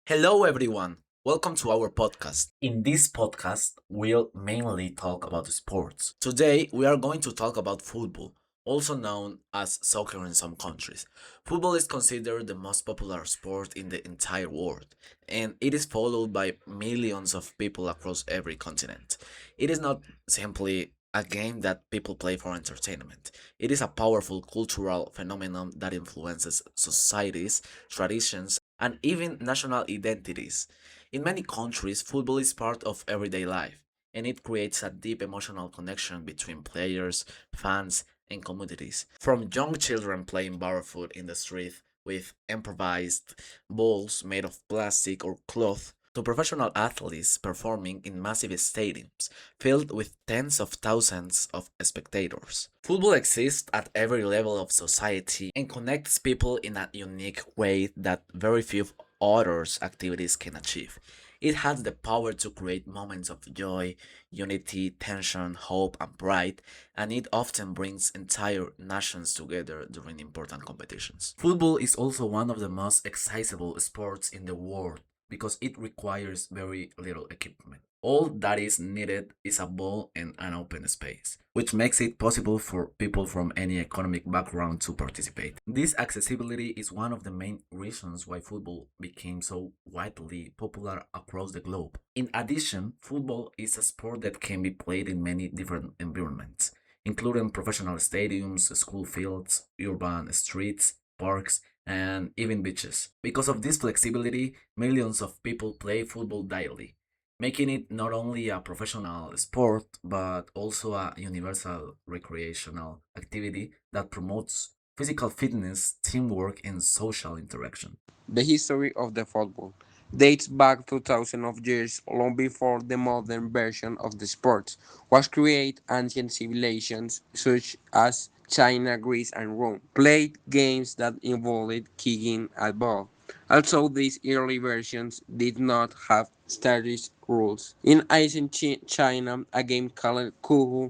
Hello, everyone. Welcome to our podcast. In this podcast, we'll mainly talk about sports. Today, we are going to talk about football, also known as soccer in some countries. Football is considered the most popular sport in the entire world, and it is followed by millions of people across every continent. It is not simply a game that people play for entertainment. It is a powerful cultural phenomenon that influences societies, traditions, and even national identities. In many countries, football is part of everyday life, and it creates a deep emotional connection between players, fans, and communities. From young children playing barefoot in the street with improvised balls made of plastic or cloth, to professional athletes performing in massive stadiums filled with tens of thousands of spectators. Football exists at every level of society and connects people in a unique way that very few other activities can achieve. It has the power to create moments of joy, unity, tension, hope, and pride, and it often brings entire nations together during important competitions. Football is also one of the most accessible sports in the world because it requires very little equipment. All that is needed is a ball and an open space, which makes it possible for people from any economic background to participate. This accessibility is one of the main reasons why football became so widely popular across the globe. In addition, football is a sport that can be played in many different environments, including professional stadiums, school fields, urban streets, parks, and even beaches. Because of this flexibility, millions of people play football daily, making it not only a professional sport but also a universal recreational activity that promotes physical fitness, teamwork, and social interaction. The history of the football dates back to thousands of years, long before the modern version of the sport was created. Ancient civilizations such as China, Greece, and Rome played games that involved kicking a ball. Also, these early versions did not have established rules. In ancient China, a game called Kuhu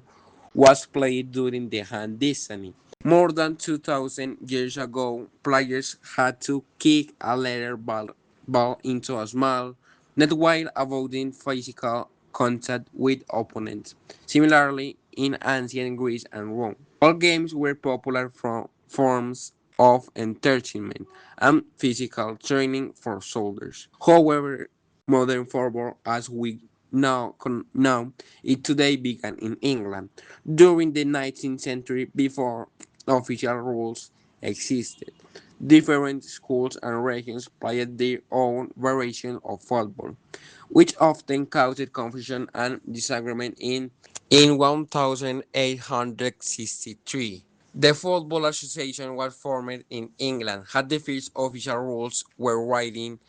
was played during the Han Dynasty. More than 2000 years ago, players had to kick a leather ball into a small net while avoiding physical contact with opponents. Similarly, in ancient Greece and Rome, all games were popular forms of entertainment and physical training for soldiers. However, modern football, as we now it today began in England during the 19th century before official rules existed. Different schools and regions played their own variation of football, which often caused confusion and disagreement in 1863. The Football Association was formed in England, had the first official rules were written.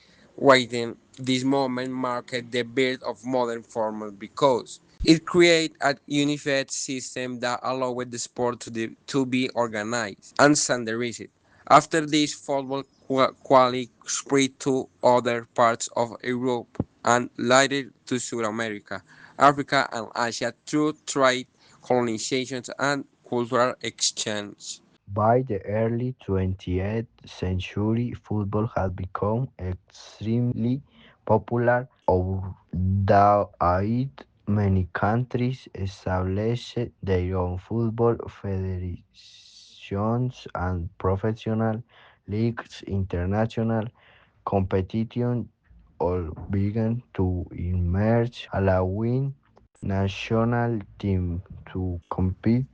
This moment marked the birth of modern football because it created a unified system that allowed the sport to be organized and standardized. After this, football quality spread to other parts of Europe and later to South America, Africa, and Asia through trade, colonizations, and cultural exchange. By the early 20th century, football had become extremely popular. Albeit many countries established their own football federations and professional leagues. International competition all began to emerge, allowing national teams to compete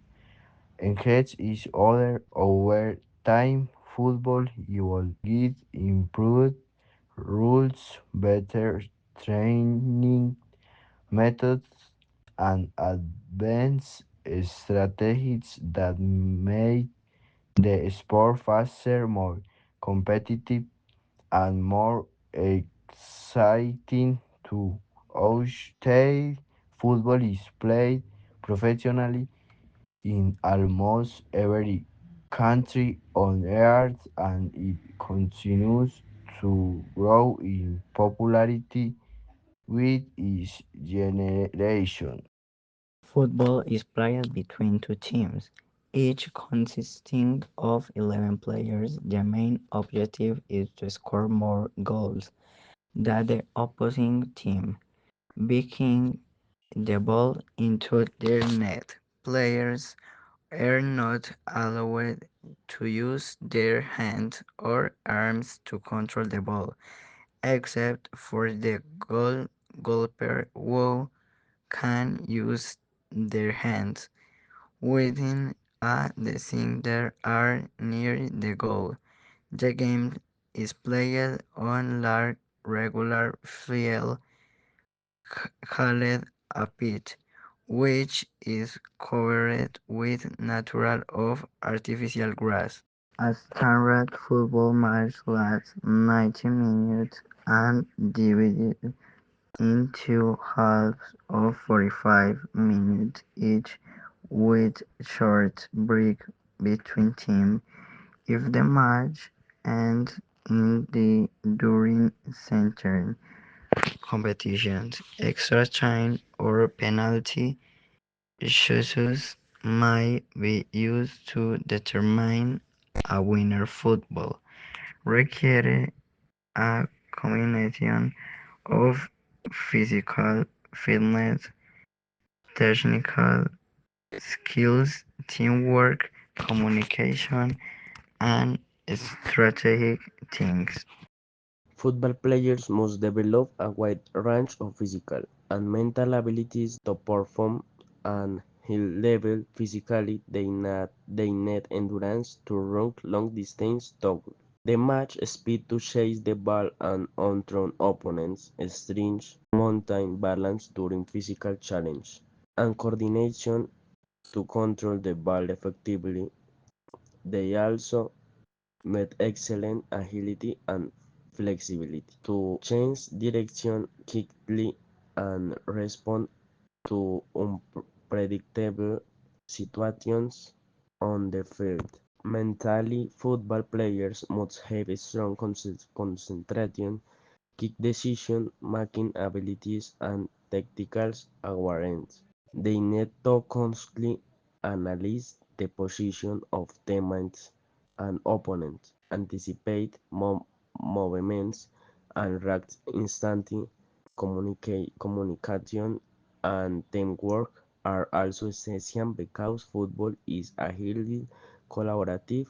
against each other. Over time, football evolved with improved rules, better training methods, and advanced strategies that made the sport faster, more competitive, and more exciting to watch. Today, football is played professionally in almost every country on earth, and it continues to grow in popularity with each generation. Football is played between two teams, each consisting of 11 players. The main objective is to score more goals that the opposing team kicking the ball into their net. Players are not allowed to use their hands or arms to control the ball, except for the goalkeeper who can use their hands within a designated area near the goal. The game is played on large regular field called a pitch, which is covered with natural or artificial grass. A standard football match lasts 90 minutes and divided into halves of 45 minutes each with short break between teams. If the match ends in the during certain competitions, extra time or penalty shootouts might be used to determine a winner. Football require a combination of physical fitness, technical skills, teamwork, communication, and strategic things. Football players must develop a wide range of physical and mental abilities to perform at high level. Physically, they need endurance to run long distance to the match speed to chase the ball and outrun opponents, strength to maintain balance during physical challenge, and coordination to control the ball effectively. They also with excellent agility and flexibility to change direction quickly and respond to unpredictable situations on the field. Mentally, football players must have a strong concentration, quick decision making abilities, and tactical awareness. They need to constantly analyze the position of teammates and opponents, anticipate movements, and react instantly. Communication and teamwork are also essential because football is a highly collaborative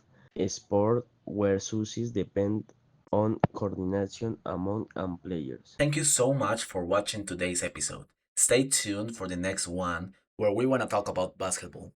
sport where success depends on coordination among players. Thank you so much for watching today's episode. Stay tuned for the next one where we want to talk about basketball.